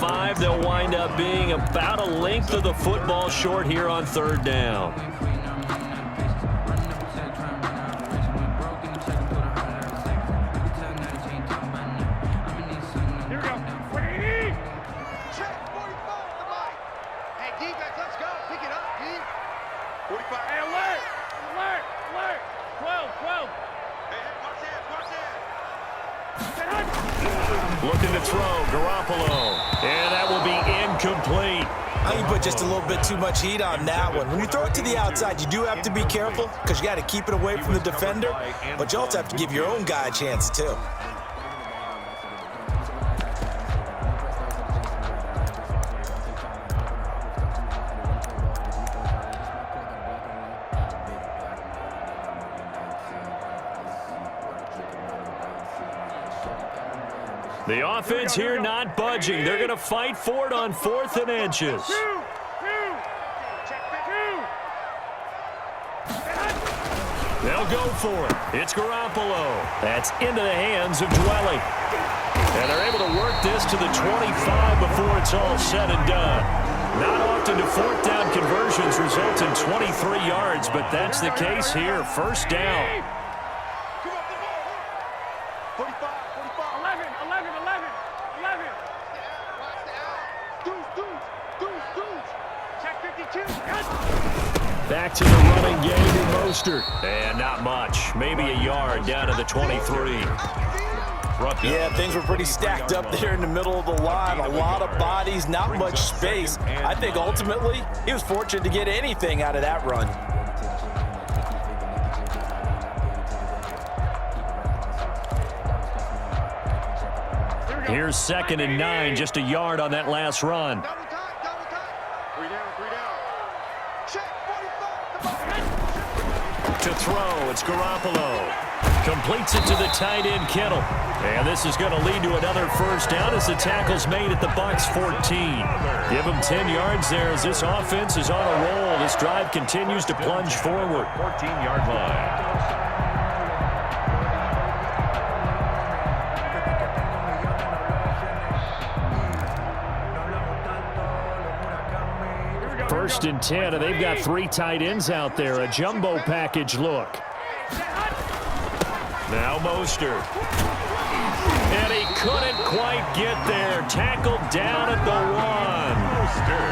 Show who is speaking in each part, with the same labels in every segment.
Speaker 1: 25. They'll wind up being about a length of the football short here on third down. Looking to throw, Garoppolo. And that will be incomplete.
Speaker 2: I think you put just a little bit too much heat on that one. When you throw it to the outside, you do have to be careful because you got to keep it away from the defender, but you also have to give your own guy a chance too.
Speaker 1: The offense here not budging. They're going to fight for it on 4th and inches. They'll go for it. It's Garoppolo. That's into the hands of Dwelly. And they're able to work this to the 25 before it's all said and done. Not often do 4th down conversions result in 23 yards, but that's the case here. First down. Back to the running game in Mostert. And not much. Maybe a yard down to the 23.
Speaker 2: Yeah, things were pretty stacked up there in the middle of the line. A lot of bodies, not much space. I think ultimately he was fortunate to get anything out of that run.
Speaker 1: Here's 2nd and 9, just a yard on that last run. To throw, it's Garoppolo. Completes it to the tight end, Kittle. And this is going to lead to another first down as the tackle's made at the Bucs 14. Give them 10 yards there as this offense is on a roll. This drive continues to plunge forward.
Speaker 3: 14-yard line.
Speaker 1: First and 10, and they've got 3 tight ends out there. A jumbo package look. Now Mostert. And he couldn't quite get there. Tackled down at the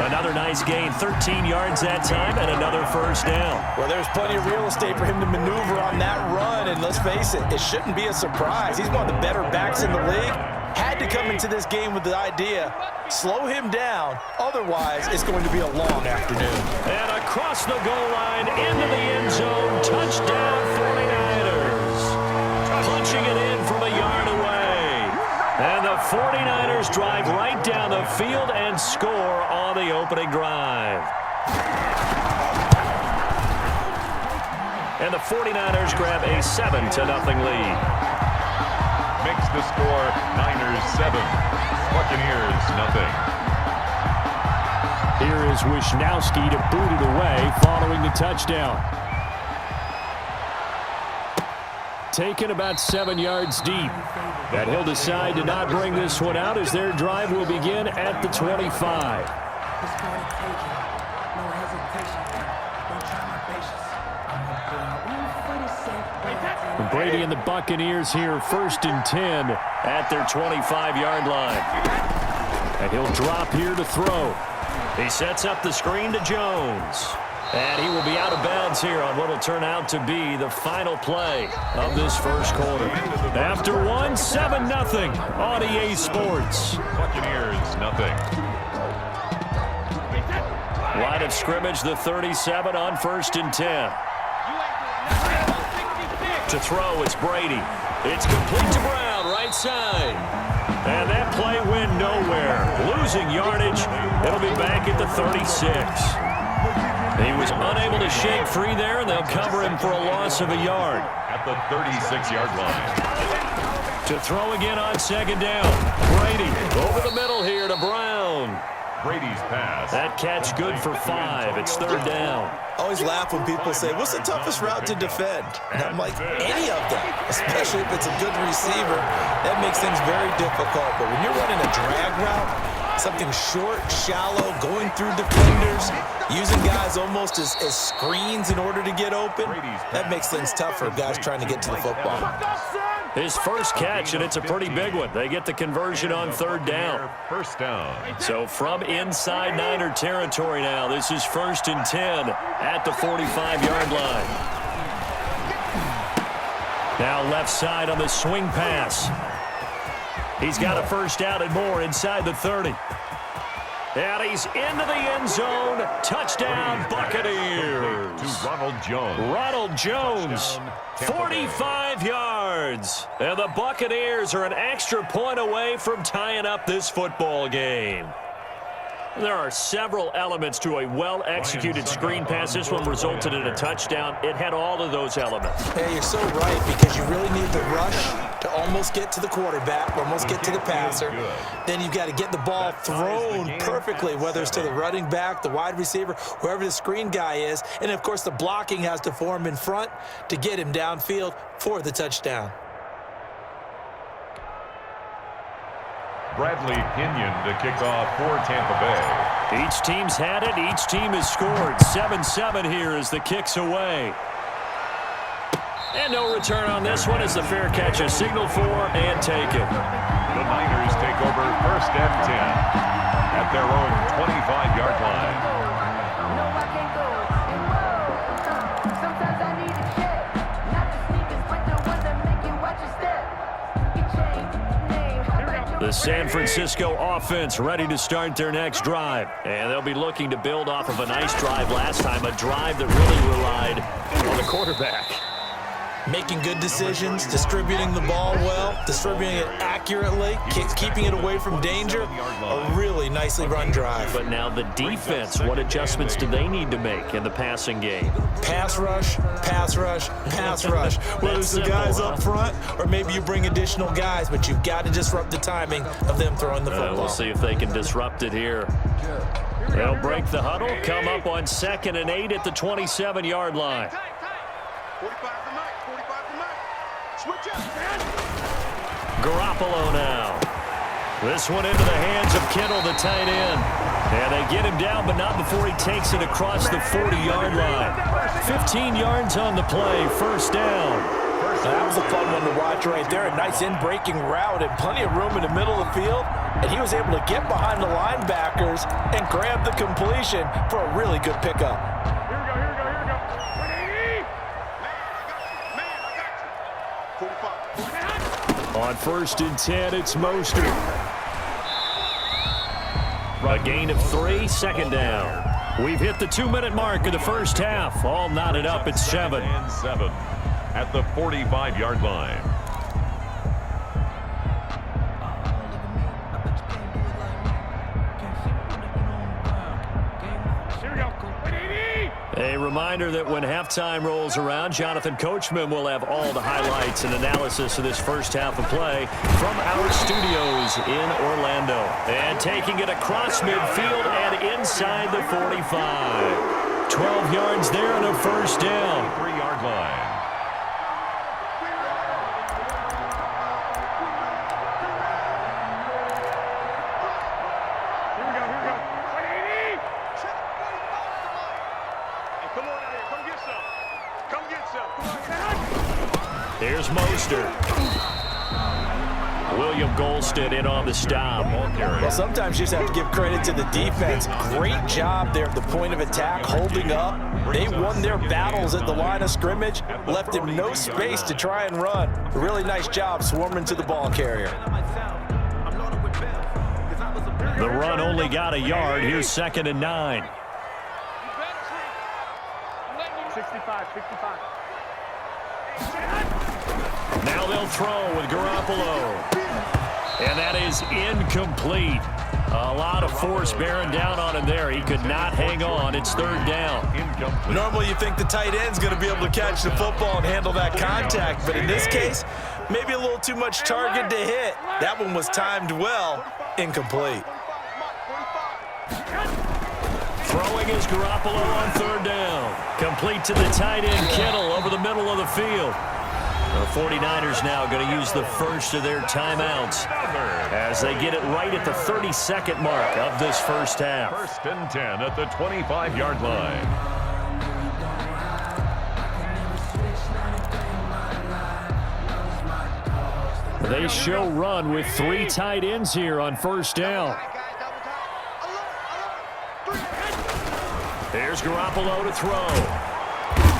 Speaker 1: 1. Another nice gain, 13 yards that time, and another first down.
Speaker 2: Well, there's plenty of real estate for him to maneuver on that run, and let's face it, it shouldn't be a surprise. He's one of the better backs in the league. Had to come into this game with the idea, slow him down, otherwise it's going to be a long afternoon.
Speaker 1: And across the goal line, into the end zone, touchdown 49ers. Punching it in from a yard away. And the 49ers drive right down the field and score on the opening drive. And the 49ers grab a 7-0 lead.
Speaker 3: Makes the score Niners 7, Buccaneers nothing.
Speaker 1: Here is Wishnowski to boot it away following the touchdown. Taken about 7 yards deep. That he'll decide to not bring this one out as their drive will begin at the 25. Brady and the Buccaneers here, 1st and 10 at their 25-yard line. And he'll drop here to throw. He sets up the screen to Jones. And he will be out of bounds here on what will turn out to be the final play of this first quarter. After 7-0 on EA Sports.
Speaker 3: Buccaneers nothing.
Speaker 1: Line of scrimmage, the 37 on 1st and 10. To throw, it's Brady. It's complete to Brown, right side. And that play went nowhere. Losing yardage. It'll be back at the 36. He was unable to shake free there, and they'll cover him for a loss of a yard.
Speaker 3: At the 36-yard line.
Speaker 1: To throw again on 2nd down. Brady over the middle here to Brown.
Speaker 3: Brady's pass.
Speaker 1: That catch good for 5. It's 3rd down.
Speaker 2: I always laugh when people say, what's the toughest route to defend? And I'm like, any of them, especially if it's a good receiver. That makes things very difficult. But when you're running a drag route, Something short, shallow, going through defenders, using guys almost as screens in order to get open. That makes things tough for guys trying to get to the football.
Speaker 1: His first catch, and it's a pretty big one. They get the conversion on third down.
Speaker 3: First down.
Speaker 1: So from inside Niner territory now, this is 1st and 10 at the 45-yard line. Now left side on the swing pass. He's got a first down and more inside the 30. And he's into the end zone. Touchdown, Buccaneers.
Speaker 3: To Ronald Jones.
Speaker 1: Ronald Jones, 45 yards. And the Buccaneers are an extra point away from tying up this football game. There are several elements to a well-executed screen pass. This one resulted in a touchdown. It had all of those elements.
Speaker 2: Hey, you're so right, because you really need the rush to almost get to the quarterback, almost get to the passer. Then you've got to get the ball thrown perfectly, whether it's to the running back, the wide receiver, whoever the screen guy is. And, of course, the blocking has to form in front to get him downfield for the touchdown.
Speaker 3: Bradley Pinion to kick off for Tampa Bay.
Speaker 1: Each team's had it. Each team has scored. 7-7 here as the kick's away. And no return on this one as the fair catch is signaled for and taken.
Speaker 3: The Niners take over 1st and 10 at their own 25-yard line.
Speaker 1: The San Francisco offense ready to start their next drive. And they'll be looking to build off of a nice drive last time, a drive that really relied on the quarterback.
Speaker 2: Making good decisions, distributing the ball well, distributing it accurately, keeping it away from danger. A really nicely run drive.
Speaker 1: But now the defense, what adjustments do they need to make in the passing game?
Speaker 2: Pass rush, pass rush, pass rush. Whether it's the guys up front or maybe you bring additional guys, but you've got to disrupt the timing of them throwing the football.
Speaker 1: We'll see if they can disrupt it here. They'll break the huddle, come up on 2nd and 8 at the 27-yard line.
Speaker 4: 45 to Mike. Switch up, man.
Speaker 1: Garoppolo now. This one into the hands of Kittle, the tight end. And they get him down, but not before he takes it across the 40-yard line. 15 yards on the play, first down.
Speaker 2: That was a fun one to watch right there. A nice in-breaking route and plenty of room in the middle of the field. And he was able to get behind the linebackers and grab the completion for a really good pickup.
Speaker 4: Here we go. 45.
Speaker 1: On 1st and 10, it's Mostert. A gain of 3, 2nd down. We've hit the 2-minute mark of the first half. All knotted up at 7.
Speaker 3: And 7 at the 45-yard line.
Speaker 1: A reminder that when halftime rolls around, Jonathan Coachman will have all the highlights and analysis of this first half of play from our studios in Orlando. And taking it across midfield and inside the 45. 12 yards there and a first down.
Speaker 3: 3-yard line.
Speaker 1: Here's Mostert. William Golston in on the stop.
Speaker 2: Well, sometimes you just have to give credit to the defense. Great job there at the point of attack, holding up. They won their battles at the line of scrimmage, left him no space to try and run. A really nice job swarming to the ball carrier.
Speaker 1: The run only got a yard. Here's 2nd and 9.
Speaker 4: 65.
Speaker 1: Now they'll throw with Garoppolo. And that is incomplete. A lot of force bearing down on him there. He could not hang on. It's 3rd down.
Speaker 3: Incomplete.
Speaker 2: Normally you think the tight end's going to be able to catch the football and handle that contact, but in this case, maybe a little too much target to hit. That one was timed well. Incomplete.
Speaker 1: Throwing is Garoppolo on 3rd down. Complete to the tight end, Kittle, over the middle of the field. The 49ers now going to use the first of their timeouts as they get it right at the 32nd mark of this first half.
Speaker 3: 1st and 10 at the 25-yard line.
Speaker 1: They show run with 3 tight ends here on first down. Here's Garoppolo to throw.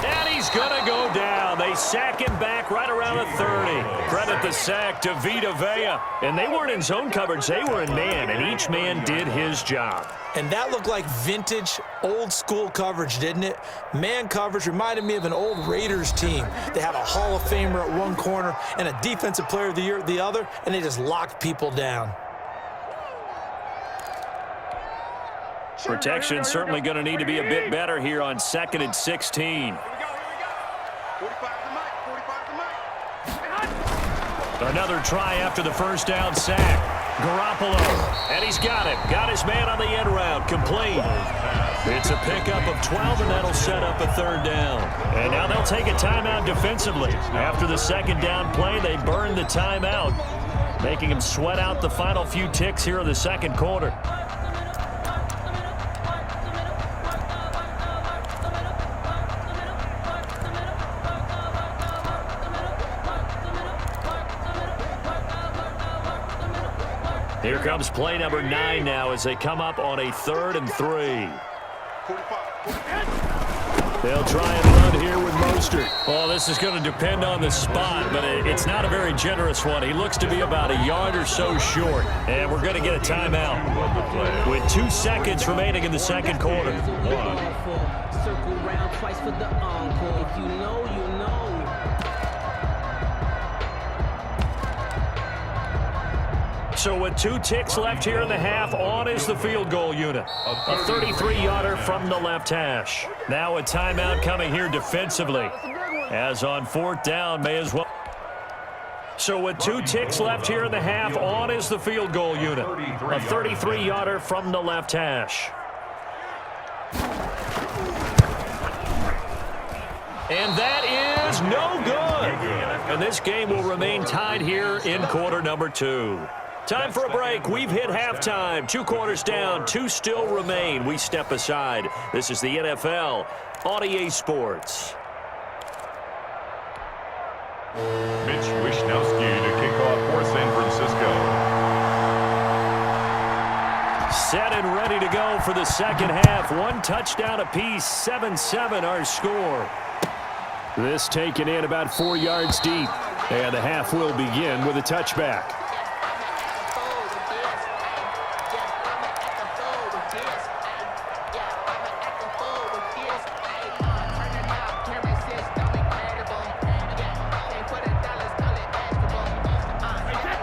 Speaker 1: And he's going to go down. They sack him back right around the 30. Credit the sack to Vita Vea. And they weren't in zone coverage. They were in man, and each man did his job.
Speaker 2: And that looked like vintage, old-school coverage, didn't it? Man coverage reminded me of an old Raiders team. They had a Hall of Famer at one corner and a Defensive Player of the Year at the other, and they just locked people down.
Speaker 1: Protection certainly going to need to be a bit better here on 2nd and 16.
Speaker 4: 45 to Mike. 45 to Mike.
Speaker 1: Another try after the first down sack. Garoppolo, and he's got it. Got his man on the end route, complete. It's a pickup of 12, and that'll set up a 3rd down. And now they'll take a timeout defensively. After the 2nd down play, they burn the timeout, making them sweat out the final few ticks here in the 2nd quarter. Here comes play number 9 now as they come up on a 3rd and 3.
Speaker 4: 45.
Speaker 1: They'll try and run here with Mostert. Well, this is going to depend on the spot, but it's not a very generous one. He looks to be about a yard or so short, and we're going to get a timeout with 2 seconds remaining in the 2nd quarter.
Speaker 5: Circle round twice for the encore. If you know, you know.
Speaker 1: So with 2 ticks left here in the half, on is the field goal unit. A 33-yarder from the left hash. Now a timeout coming here defensively. As on 4th down, may as well. So with 2 ticks left here in the half, on is the field goal unit. A 33-yarder from the left hash. And that is no good. And this game will remain tied here in quarter number 2. Time for a break. We've hit halftime. 2 quarters down, 2 still remain. We step aside. This is the NFL on EA Sports.
Speaker 3: Mitch Wishnowsky to kick off for San Francisco.
Speaker 1: Set and ready to go for the 2nd half. 1 touchdown apiece, 7-7 our score. This taken in about 4 yards deep. And the half will begin with a touchback.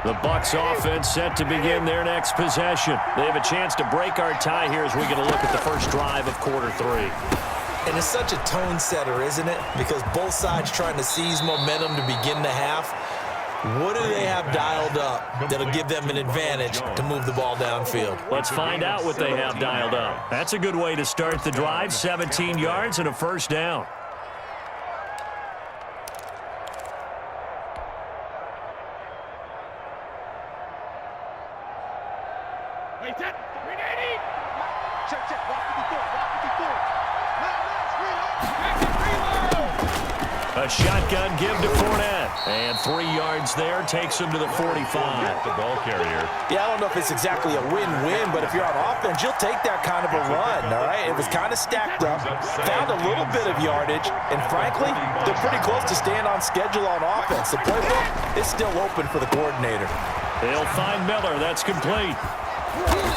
Speaker 1: The Bucs offense set to begin their next possession. They have a chance to break our tie here as we get a look at the first drive of quarter 3.
Speaker 2: And it's such a tone setter, isn't it? Because both sides trying to seize momentum to begin the half. What do they have dialed up that'll give them an advantage to move the ball downfield?
Speaker 1: Let's find out what they have dialed up. That's a good way to start the drive. 17 yards and a 1st down. A shotgun give to Fournette. And 3 yards there takes him to the 45.
Speaker 3: The ball carrier.
Speaker 2: Yeah, I don't know if it's exactly a win-win, but if you're on offense, you'll take that kind of a run, all right? It was kind of stacked up, found a little bit of yardage, and frankly, they're pretty close to staying on schedule on offense. The playbook is still open for the coordinator.
Speaker 1: They'll find Miller. That's complete.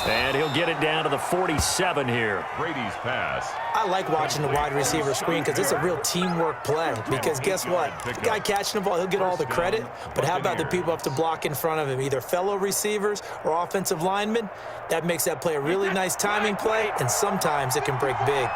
Speaker 1: And he'll get it down to the 47 here.
Speaker 3: Brady's pass.
Speaker 2: I like watching the wide receiver screen because it's a real teamwork play. Because guess what? The guy catching the ball, he'll get all the credit. But how about the people up to block in front of him, either fellow receivers or offensive linemen? That makes that play a really nice timing play, and sometimes it can break big.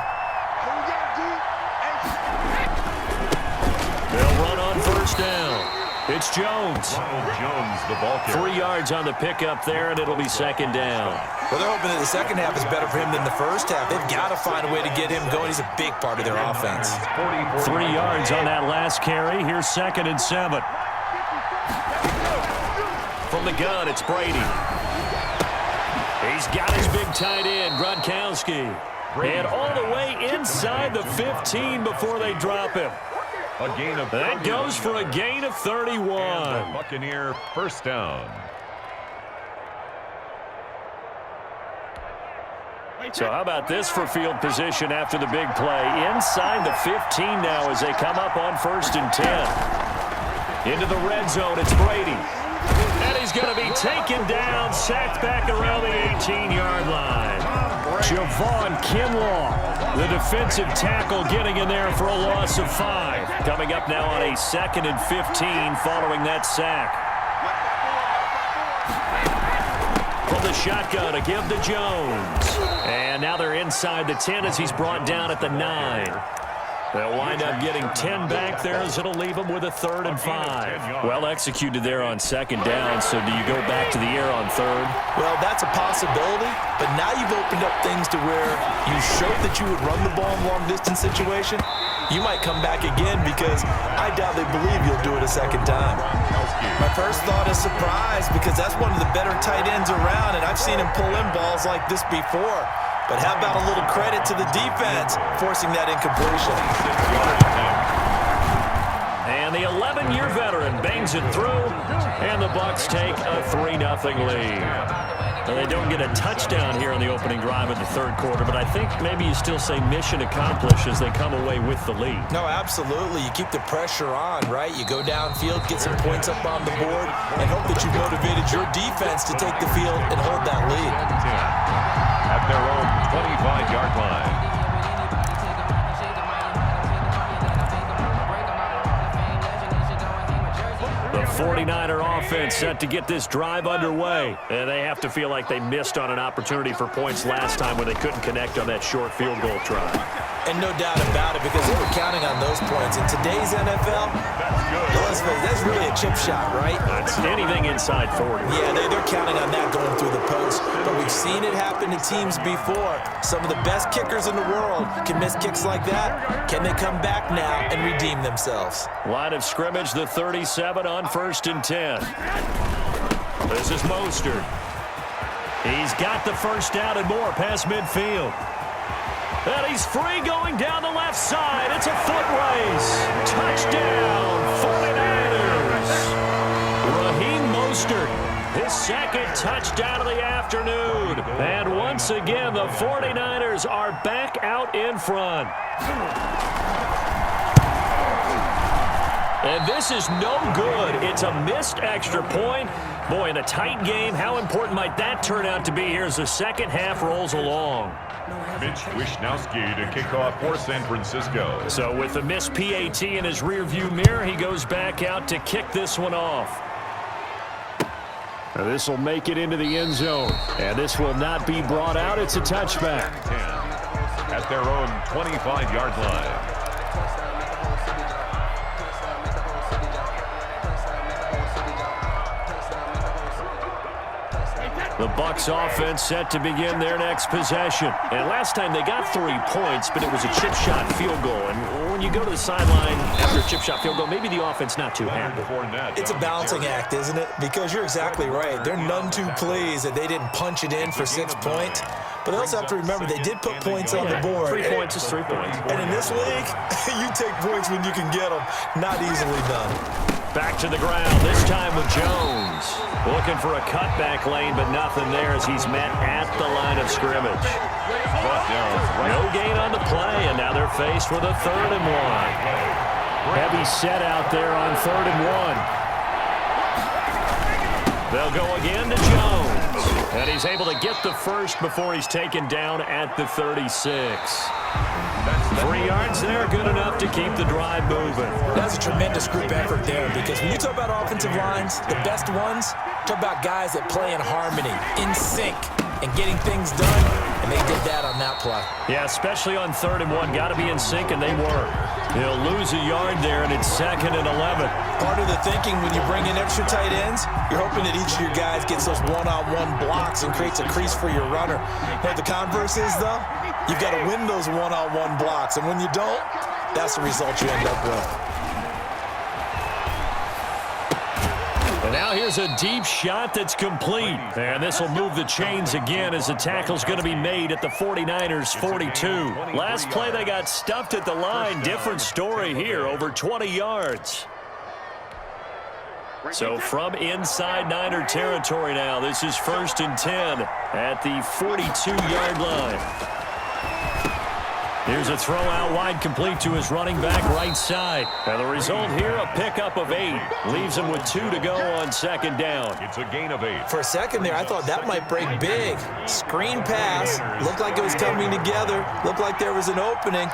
Speaker 1: They'll run on 1st down. It's Jones.
Speaker 3: Ronald Jones, the ball carrier.
Speaker 1: 3 yards on the pickup there, and it'll be second down.
Speaker 2: Well, they're hoping that the second half is better for him than the first half. They've got to find a way to get him going. He's a big part of their offense.
Speaker 1: 3 yards on that last carry. Here's 2nd and 7. From the gun, it's Brady. He's got his big tight end, Gronkowski. And all the way inside the 15 before they drop him.
Speaker 3: A gain of
Speaker 1: that goes for a gain of 31.
Speaker 3: And the Buccaneer first down.
Speaker 1: So how about this for field position after the big play? Inside the 15 now as they come up on 1st and 10. Into the red zone, it's Brady. And he's going to be taken down, sacked back around the 18-yard line. Javon Kinlaw, the defensive tackle, getting in there for a loss of 5. Coming up now on a 2nd and 15 following that sack. From the shotgun, a give to Jones. And now they're inside the 10 as he's brought down at the 9. They'll wind up getting 10 back there as it'll leave them with a 3rd and 5. Well executed there on 2nd down, so do you go back to the air on 3rd?
Speaker 2: Well, that's a possibility, but now you've opened up things to where you showed that you would run the ball in long-distance situation. You might come back again because I doubt they believe you'll do it a 2nd time. My first thought is surprise because that's one of the better tight ends around, and I've seen him pull in balls like this before. But how about a little credit to the defense forcing that incompletion?
Speaker 1: And the 11-year veteran bangs it through, and the Bucs take a 3-0 lead. Now, they don't get a touchdown here on the opening drive of the 3rd quarter, but I think maybe you still say mission accomplished as they come away with the lead.
Speaker 2: No, absolutely. You keep the pressure on, right? You go downfield, get some points up on the board, and hope that you've motivated your defense to take the field and hold that lead.
Speaker 3: At their own 25-yard line.
Speaker 1: The 49er offense set to get this drive underway. And they have to feel like they missed on an opportunity for points last time when they couldn't connect on that short field goal try.
Speaker 2: And no doubt about it, because they were counting on those points. In today's NFL, that's really a chip shot, right?
Speaker 1: That's anything inside 40.
Speaker 2: Yeah, they're counting on that going through the post. But we've seen it happen to teams before. Some of the best kickers in the world can miss kicks like that. Can they come back now and redeem themselves?
Speaker 1: Line of scrimmage, the 37 on 1st and 10. This is Mostert. He's got the first down and more past midfield. And he's free going down the left side. It's a foot race. Touchdown, 49ers. Raheem Mostert, his 2nd touchdown of the afternoon. And once again, the 49ers are back out in front. And this is no good. It's a missed extra point. Boy, in a tight game, how important might that turn out to be here as the 2nd half rolls along?
Speaker 3: Mitch Wishnowski to kick off for San Francisco.
Speaker 1: So with the missed PAT in his rearview mirror, he goes back out to kick this one off. Now this will make it into the end zone. And this will not be brought out. It's a touchback.
Speaker 3: 10 at their own 25-yard line.
Speaker 1: The Bucs offense set to begin their next possession. And last time they got 3 points, but it was a chip shot field goal. And when you go to the sideline after a chip shot field goal, maybe the offense not too happy.
Speaker 2: It's a balancing act, isn't it? Because you're exactly right. They're none too pleased that they didn't punch it in for 6 points. But they also have to remember they did put points on the board.
Speaker 1: 3 points is 3 points.
Speaker 2: And in this league, you take points when you can get them. Not easily done.
Speaker 1: Back to the ground, this time with Jones. Looking for a cutback lane, but nothing there as he's met at the line of scrimmage. No gain on the play, and now they're faced with a 3rd and 1. Heavy set out there on 3rd and 1. They'll go again to Jones. And he's able to get the first before he's taken down at the 36. 3 yards there, good enough to keep the drive moving.
Speaker 2: That's a tremendous group effort there because when you talk about offensive lines, the best ones, talk about guys that play in harmony, in sync, and getting things done. and they did that on that play.
Speaker 1: Yeah, especially on 3rd and 1. Got to be in sync, and they were. They'll lose a yard there, and it's 2nd and 11.
Speaker 2: Part of the thinking when you bring in extra tight ends, you're hoping that each of your guys gets those one-on-one blocks and creates a crease for your runner. But the converse is, though, you've got to win those one-on-one blocks, and when you don't, that's the result you end up with.
Speaker 1: And now here's a deep shot that's complete. And this will move the chains again as the tackle's going to be made at the 49ers' 42. Last play, they got stuffed at the line. Different story here, over 20 yards. So from inside Niner territory now, this is 1st and 10 at the 42-yard line. Here's a throw out wide, complete to his running back right side. And the result here, a pickup of 8. Leaves him with 2 to go on 2nd down.
Speaker 3: It's a gain of 8.
Speaker 2: For a second there, I thought that might break big. Screen pass. Looked like it was coming together. Looked like there was an opening.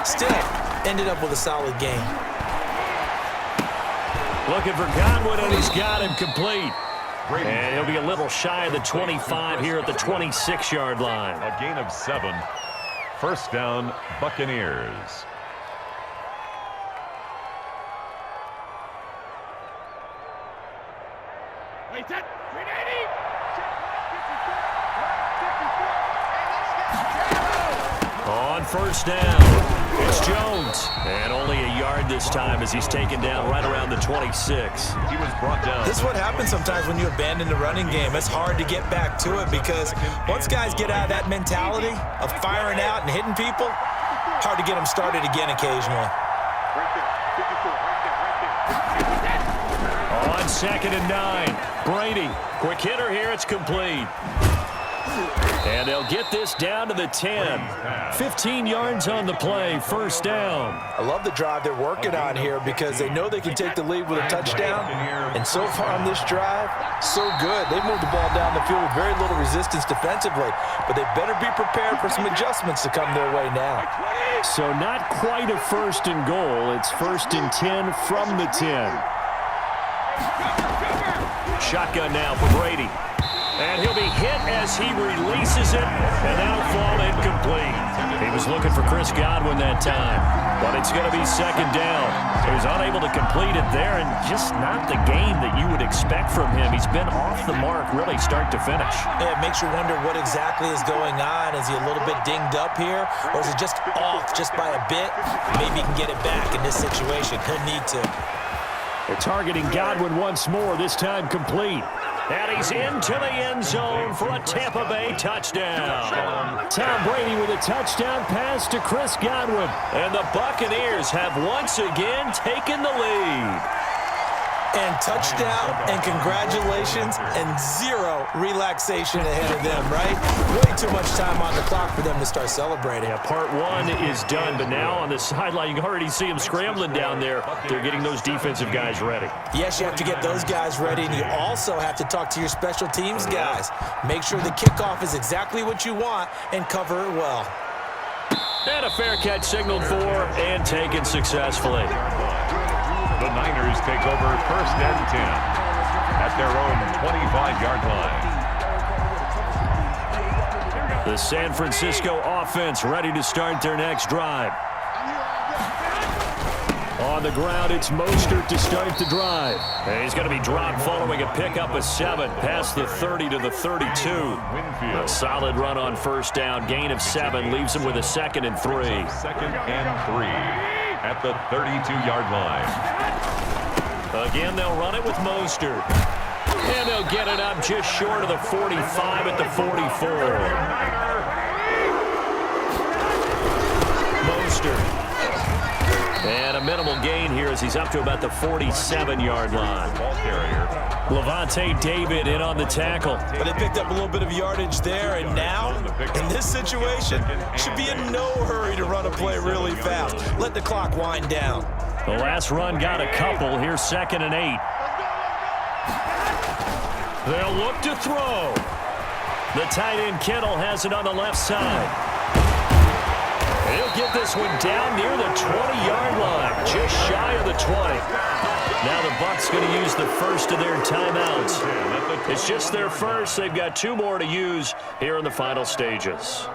Speaker 2: Still, ended up with a solid gain.
Speaker 1: Looking for Godwin, and he's got him complete. And he'll be a little shy of the 25 here at the 26-yard line.
Speaker 3: A gain of 7. 1st down, Buccaneers.
Speaker 1: On 1st down, it's Jones. And only a yard this time as he's taken down right around the 26.
Speaker 3: He was brought down.
Speaker 2: This is what happens sometimes when you abandon the running game. It's hard to get back to it because once guys get out of that mentality of firing out and hitting people, hard to get them started again occasionally.
Speaker 1: On 2nd and 9, Brady. Quick hitter here, it's complete. And they'll get this down to the 10. 15 yards on the play, 1st down.
Speaker 2: I love the drive they're working on here because they know they can take the lead with a touchdown. And so far on this drive, so good. They've moved the ball down the field with very little resistance defensively. But they better be prepared for some adjustments to come their way now.
Speaker 1: So not quite a 1st and goal. It's 1st and 10 from the 10. Shotgun now for Brady. And he'll be hit as he releases it, and that'll fall incomplete. He was looking for Chris Godwin that time, but it's going to be 2nd down. He was unable to complete it there, and just not the game that you would expect from him. He's been off the mark really start to finish.
Speaker 2: Yeah, it makes you wonder what exactly is going on. Is he a little bit dinged up here, or is it just off just by a bit? Maybe he can get it back in this situation. He'll need to.
Speaker 1: They're targeting Godwin once more, this time complete. And he's into the end zone for a Tampa Bay touchdown. Tom Brady with a touchdown pass to Chris Godwin. And the Buccaneers have once again taken the lead.
Speaker 2: And touchdown, and congratulations, and zero relaxation ahead of them, right? Way too much time on the clock for them to start celebrating.
Speaker 1: Yeah, part 1 is done, but now on the sideline, you can already see them scrambling down there. They're getting those defensive guys ready.
Speaker 2: Yes, you have to get those guys ready, and you also have to talk to your special teams guys. Make sure the kickoff is exactly what you want and cover it well.
Speaker 1: And a fair catch signaled for and taken successfully.
Speaker 3: The Niners take over 1st and 10 at their own 25-yard line.
Speaker 1: The San Francisco offense ready to start their next drive. On the ground, it's Mostert to start the drive. And he's going to be dropped following a pickup of 7 past the 30 to the 32. A solid run on 1st down. Gain of 7 leaves him with a 2nd and 3.
Speaker 3: 2nd and 3 at the 32-yard line.
Speaker 1: Again, they'll run it with Mostert. And they'll get it up just short of the 45 at the 44. Mostert. And a minimal gain here as he's up to about the 47-yard line.
Speaker 3: Ball carrier.
Speaker 1: Levante David in on the tackle.
Speaker 2: But they picked up a little bit of yardage there, and now, in this situation, should be in no hurry to run a play really fast. Let the clock wind down.
Speaker 1: The last run got a couple. Here's 2nd and 8. They'll look to throw. The tight end Kittle has it on the left side. He'll get this one down near the 20-yard line, just shy of the 20. Now the Bucs going to use the first of their timeouts. It's just their first. They've got 2 more to use here in the final stages.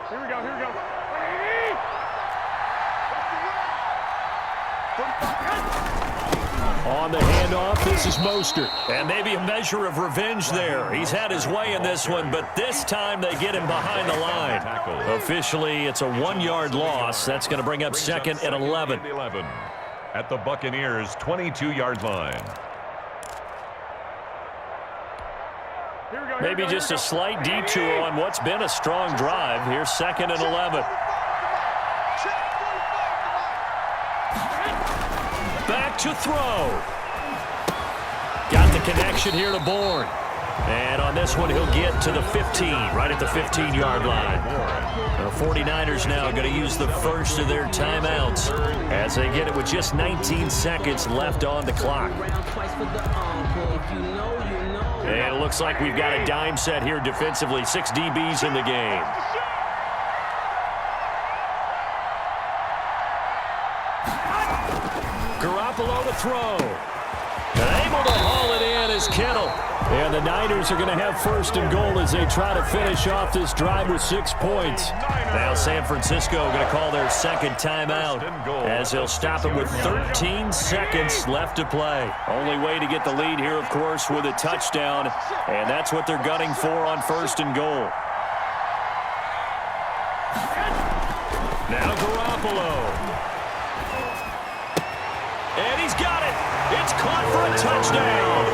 Speaker 4: Here we go.
Speaker 1: On the handoff, this is Mostert. And maybe a measure of revenge there. He's had his way in this one, but this time they get him behind the line. Officially, it's a 1-yard loss. That's going to bring up 2nd and 11.
Speaker 3: At the Buccaneers' 22-yard line.
Speaker 1: Maybe just a slight detour on what's been a strong drive. Here's 2nd and 11. Back to throw. Got the connection here to Bourne. And on this one, he'll get to the 15, right at the 15-yard line. The 49ers now going to use the first of their timeouts as they get it with just 19 seconds left on the clock. And it looks like we've got a dime set here defensively. 6 DBs in the game. Garoppolo to throw. And able to haul it in is Kittle. And the Niners are going to have 1st and goal as they try to finish off this drive with 6 points. Now San Francisco going to call their 2nd timeout as they'll stop it with 13 seconds left to play. Only way to get the lead here, of course, with a touchdown. And that's what they're gunning for on 1st and goal. Now Garoppolo. And he's got it. It's caught for a touchdown.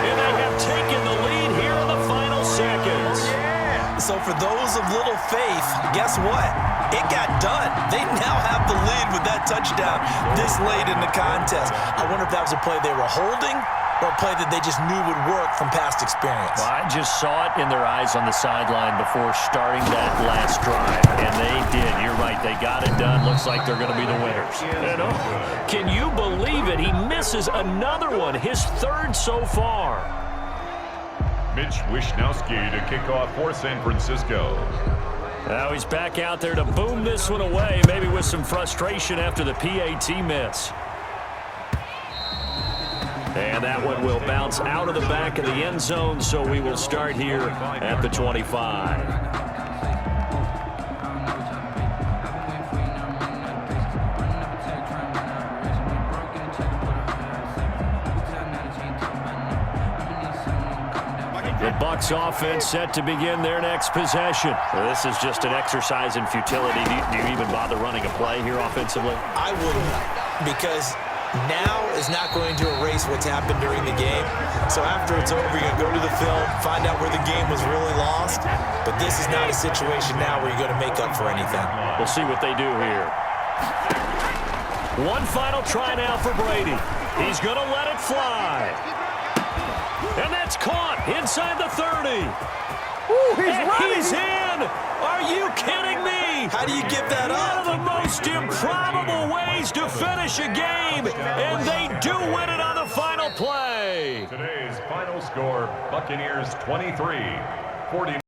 Speaker 1: And they have taken the lead here in the final seconds.
Speaker 2: Yeah. So for those of little faith, guess what? It got done. They now have the lead with that touchdown this late in the contest. I wonder if that was a play they were holding or a play that they just knew would work from past experience.
Speaker 1: Well, I just saw it in their eyes on the sideline before starting that last drive, and they did. You're right. They got it done. Looks like they're going to be the winners. And can you believe it? He misses another one, his 3rd so far.
Speaker 3: Mitch Wishnowsky to kick off for San Francisco.
Speaker 1: Now he's back out there to boom this one away, maybe with some frustration after the PAT miss. And that one will bounce out of the back of the end zone, so we will start here at the 25. The Bucs offense set to begin their next possession. This is just an exercise in futility. Do you even bother running a play here offensively?
Speaker 2: I wouldn't, because now is not going to erase what's happened during the game. So after it's over, you're going to go to the film, find out where the game was really lost. But this is not a situation now where you're going to make up for anything.
Speaker 1: We'll see what they do here. One final try now for Brady. He's going to let it fly. And that's caught inside the 30.
Speaker 2: Ooh,
Speaker 1: He's in. Are you kidding me?
Speaker 2: How do you give that up?
Speaker 1: One of the most improbable ways to finish a game, and they do win it on the final play.
Speaker 3: Today's final score, Buccaneers 23, 49.